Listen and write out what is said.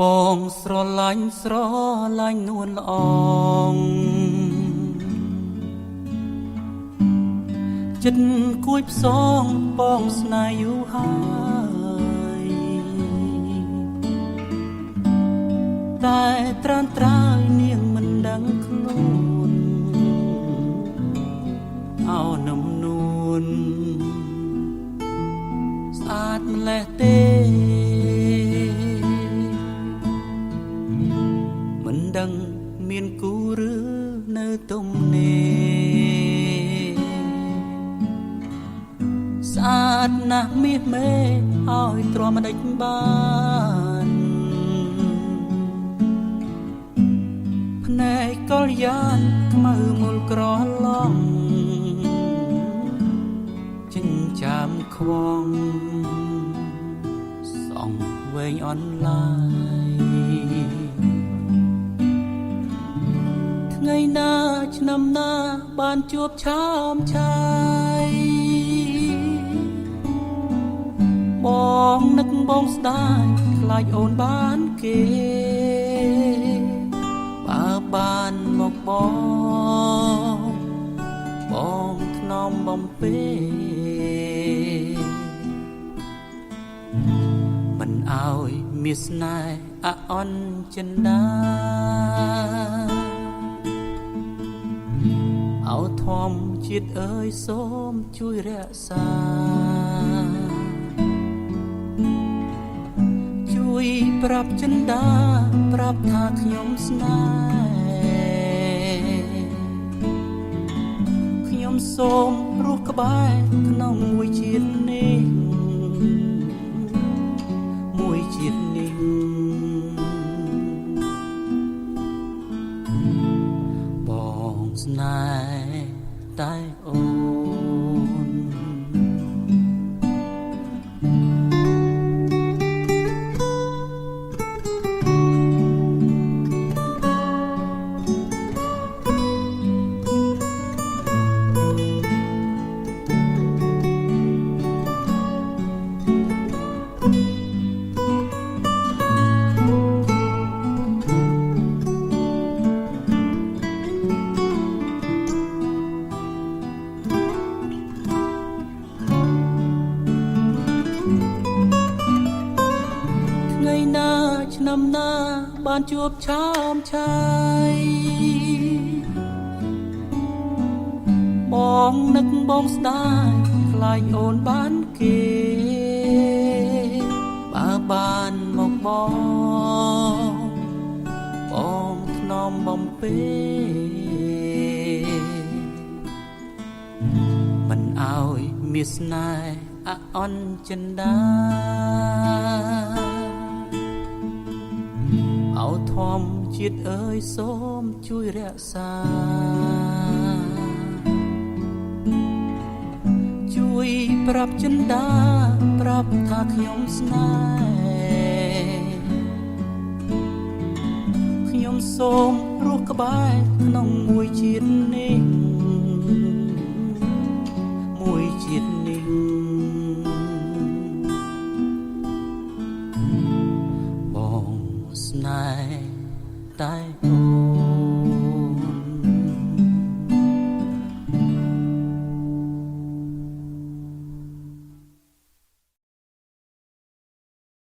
បងស្រឡាញ់នួនល្អងចិត្តគួយផ្សងបងស្នេហ៍យូរហើយតែត្រានត្រើយនាងមិនដឹងខ្លួនអោនំនួនស្អាតម្លេះទេមិនដឹងមានគូឬនៅទំនេរស្អាតណាស់មាសមេឲ្យទ្រាំដេចបានភ្នែកកលយានខ្មៅមូលក្រឡងចិញ្ចាមខ្វងសងវែងអនឡាយថ្ងៃណាឆ្នាំណាបានជួបឆោមឆាយបងនឹកបងស្ដាយខ្លាចអូនបានគេបើបានមកបងថ្នមបំពេមិនឲ្យមាសស្នេហ៍អអន់ចិន្តាអោធម្មជាតិអើយសូមជួយរក្សាជួយប្រាប់ចិន្តាប្រាប់ថាខ្ញុំស្នេហ៍ខ្ញុំសូមរស់ក្បែរក្នុងមួយជាតិនេះមួយជាតិនេះបងស្នេហ៍តែអូនថ្ងៃណាឆ្នាំណាបានជួបឆោមឆាយបងនឹកបងស្ដាយខ្លាចអូនបានគេបើបានមកបងថ្នមបំពេមិនឲ្យមាសស្នេហ៍អអន់ចិន្តាអោធម្មជាតិអើយសូមជួយរក្សាជួយប្រាប់ចិន្តាប្រាប់ថាខ្ញុំស្នេហ៍ខ្ញុំសូមរស់ក្បែរក្នុងមួយជាតិនេះមួយជាតិនេះបងស្នេហ៍តែអូ